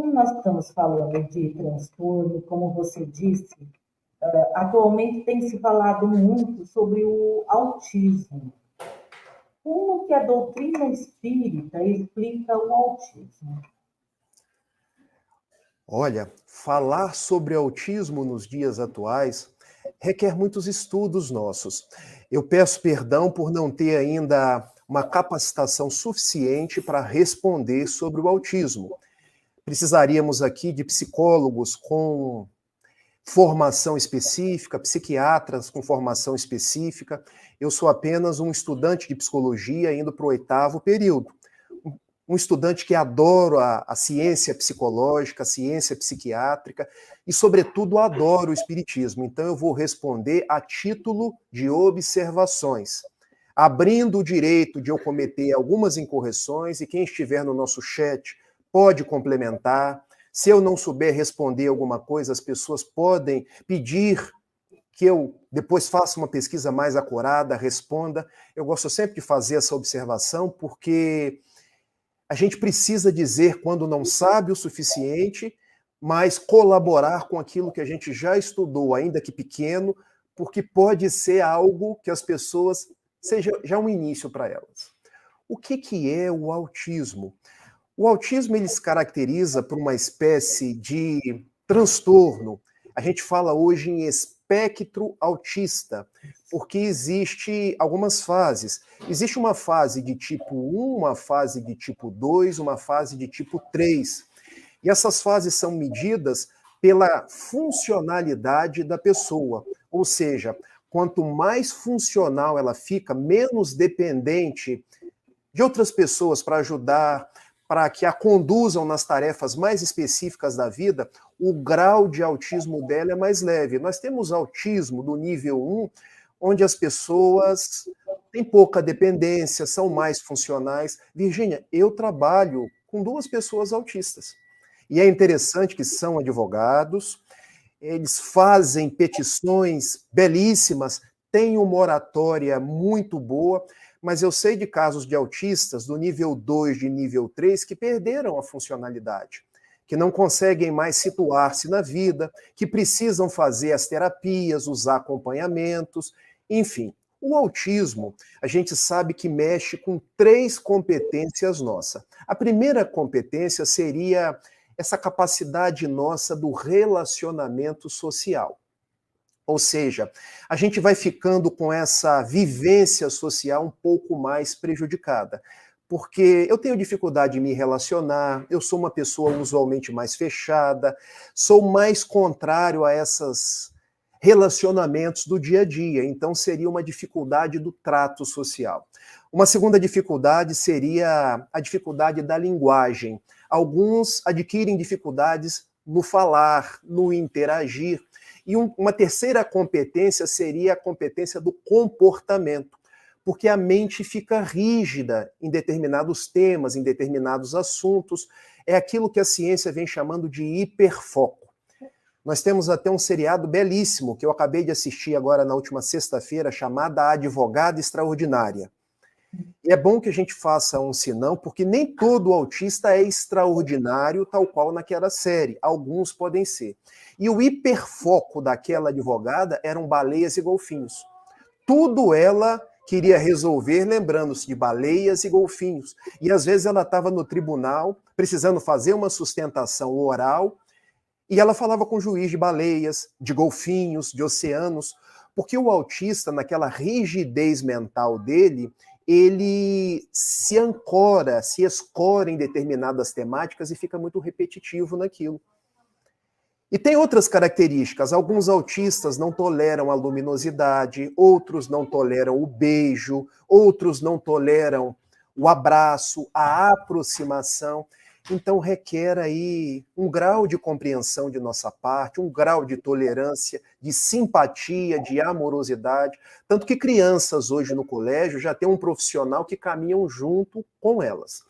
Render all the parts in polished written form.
como nós estamos falando de transtorno, como você disse, atualmente tem se falado muito sobre o autismo. Como que a doutrina espírita explica o autismo? Olha, falar sobre autismo nos dias atuais requer muitos estudos nossos. Eu peço perdão por não ter ainda uma capacitação suficiente para responder sobre o autismo. Precisaríamos aqui de psicólogos com formação específica, psiquiatras com formação específica. Eu sou apenas um estudante de psicologia indo para o 8º período. Um estudante que adora a ciência psicológica, a ciência psiquiátrica e, sobretudo, adora o espiritismo. Então, eu vou responder a título de observações, abrindo o direito de eu cometer algumas incorreções, e quem estiver no nosso chat pode complementar. Se eu não souber responder alguma coisa, as pessoas podem pedir que eu depois faça uma pesquisa mais acurada, responda. Eu gosto sempre de fazer essa observação, porque a gente precisa dizer quando não sabe o suficiente, mas colaborar com aquilo que a gente já estudou, ainda que pequeno, porque pode ser algo que as pessoas, seja já um início para elas. O que é o autismo? O autismo ele se caracteriza por uma espécie de transtorno. A gente fala hoje em espectro autista, porque existe algumas fases. Existe uma fase de tipo 1, uma fase de tipo 2, uma fase de tipo 3. E essas fases são medidas pela funcionalidade da pessoa. Ou seja, quanto mais funcional ela fica, menos dependente de outras pessoas para ajudar, para que a conduzam nas tarefas mais específicas da vida, o grau de autismo dela é mais leve. Nós temos autismo do nível 1, onde as pessoas têm pouca dependência, são mais funcionais. Virgínia, eu trabalho com 2 pessoas autistas. E é interessante que são advogados, eles fazem petições belíssimas, têm uma oratória muito boa, mas eu sei de casos de autistas do nível 2, de nível 3, que perderam a funcionalidade, que não conseguem mais situar-se na vida, que precisam fazer as terapias, usar acompanhamentos, enfim. O autismo, a gente sabe que mexe com 3 competências nossas. A primeira competência seria essa capacidade nossa do relacionamento social. Ou seja, a gente vai ficando com essa vivência social um pouco mais prejudicada. Porque eu tenho dificuldade em me relacionar, eu sou uma pessoa usualmente mais fechada, sou mais contrário a esses relacionamentos do dia a dia, então seria uma dificuldade do trato social. Uma segunda dificuldade seria a dificuldade da linguagem. Alguns adquirem dificuldades no falar, no interagir. E uma terceira competência seria a competência do comportamento, porque a mente fica rígida em determinados temas, em determinados assuntos. É aquilo que a ciência vem chamando de hiperfoco. Nós temos até um seriado belíssimo que eu acabei de assistir agora na última sexta-feira, chamada A Advogada Extraordinária. E é bom que a gente faça um sinão, porque nem todo autista é extraordinário, tal qual naquela série. Alguns podem ser. E o hiperfoco daquela advogada eram baleias e golfinhos. Tudo ela queria resolver lembrando-se de baleias e golfinhos. E às vezes ela estava no tribunal, precisando fazer uma sustentação oral, e ela falava com o juiz de baleias, de golfinhos, de oceanos, porque o autista, naquela rigidez mental dele, ele se ancora, se escora em determinadas temáticas e fica muito repetitivo naquilo. E tem outras características. Alguns autistas não toleram a luminosidade, outros não toleram o beijo, outros não toleram o abraço, a aproximação. Então requer aí um grau de compreensão de nossa parte, um grau de tolerância, de simpatia, de amorosidade. Tanto que crianças hoje no colégio já têm um profissional que caminham junto com elas.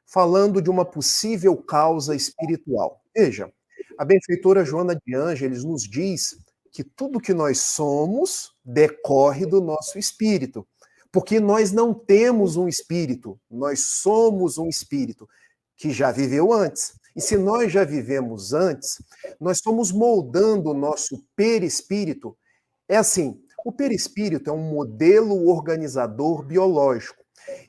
Falando de uma possível causa espiritual. Veja, a benfeitora Joana de Ângeles nos diz que tudo que nós somos decorre do nosso espírito. Porque nós não temos um espírito, nós somos um espírito que já viveu antes. E se nós já vivemos antes, nós estamos moldando o nosso perispírito. É assim, o perispírito é um modelo organizador biológico.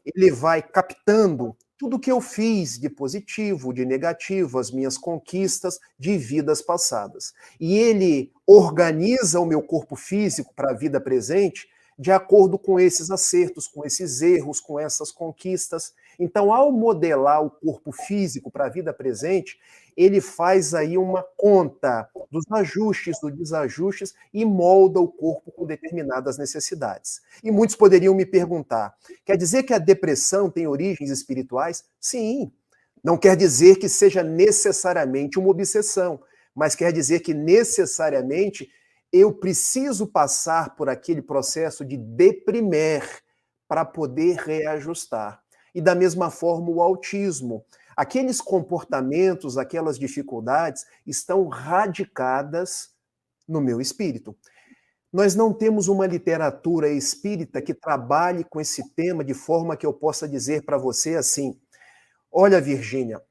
Ele vai captando tudo que eu fiz de positivo, de negativo, as minhas conquistas de vidas passadas. E ele organiza o meu corpo físico para a vida presente de acordo com esses acertos, com esses erros, com essas conquistas. Então, ao modelar o corpo físico para a vida presente, ele faz aí uma conta dos ajustes, dos desajustes e molda o corpo com determinadas necessidades. E muitos poderiam me perguntar, quer dizer que a depressão tem origens espirituais? Sim. Não quer dizer que seja necessariamente uma obsessão, mas quer dizer que necessariamente eu preciso passar por aquele processo de deprimer para poder reajustar. E da mesma forma o autismo. Aqueles comportamentos, aquelas dificuldades estão radicadas no meu espírito. Nós não temos uma literatura espírita que trabalhe com esse tema de forma que eu possa dizer para você assim: olha, Virgínia,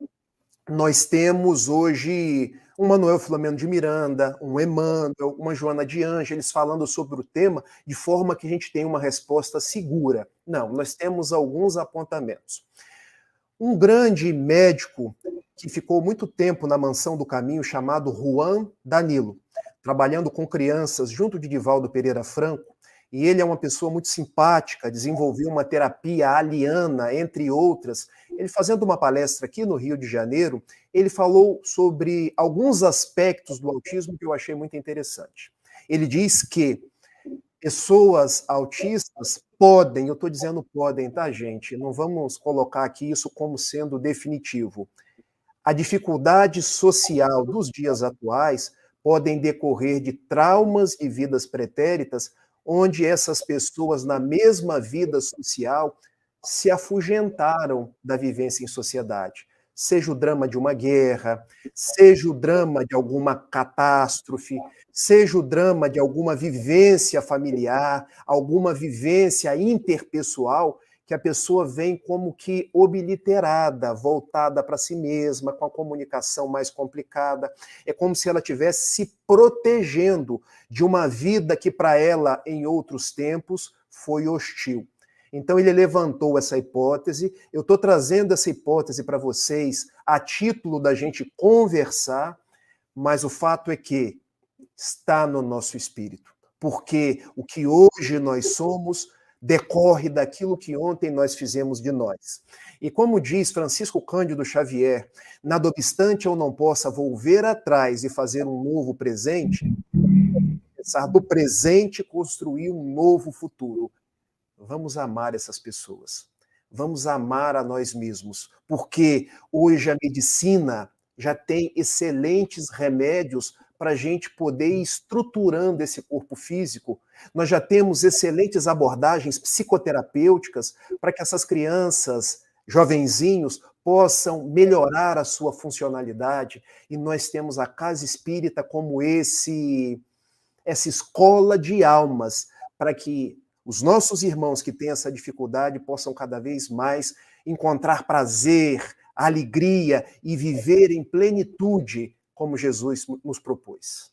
nós temos hoje um Manuel Filomeno de Miranda, um Emmanuel, uma Joana de Ângeles falando sobre o tema de forma que a gente tenha uma resposta segura. Não, nós temos alguns apontamentos. Um grande médico que ficou muito tempo na Mansão do Caminho, chamado Juan Danilo, trabalhando com crianças junto de Divaldo Pereira Franco, e ele é uma pessoa muito simpática, desenvolveu uma terapia aliana, entre outras. Ele fazendo uma palestra aqui no Rio de Janeiro, ele falou sobre alguns aspectos do autismo que eu achei muito interessante. Ele diz que pessoas autistas podem, eu estou dizendo podem, tá, gente? Não vamos colocar aqui isso como sendo definitivo. A dificuldade social dos dias atuais podem decorrer de traumas de vidas pretéritas, onde essas pessoas, na mesma vida social, se afugentaram da vivência em sociedade. Seja o drama de uma guerra, seja o drama de alguma catástrofe, seja o drama de alguma vivência familiar, alguma vivência interpessoal, que a pessoa vem como que obliterada, voltada para si mesma, com a comunicação mais complicada. É como se ela estivesse se protegendo de uma vida que para ela, em outros tempos, foi hostil. Então ele levantou essa hipótese, eu estou trazendo essa hipótese para vocês a título da gente conversar, mas o fato é que está no nosso espírito, porque o que hoje nós somos decorre daquilo que ontem nós fizemos de nós. E como diz Francisco Cândido Xavier, nada obstante eu não possa volver atrás e fazer um novo presente, pensar do presente construir um novo futuro. Vamos amar essas pessoas. Vamos amar a nós mesmos, porque hoje a medicina já tem excelentes remédios para a gente poder ir estruturando esse corpo físico. Nós já temos excelentes abordagens psicoterapêuticas para que essas crianças, jovenzinhos, possam melhorar a sua funcionalidade. E nós temos a Casa Espírita como essa escola de almas para que os nossos irmãos que têm essa dificuldade possam cada vez mais encontrar prazer, alegria e viver em plenitude como Jesus nos propôs.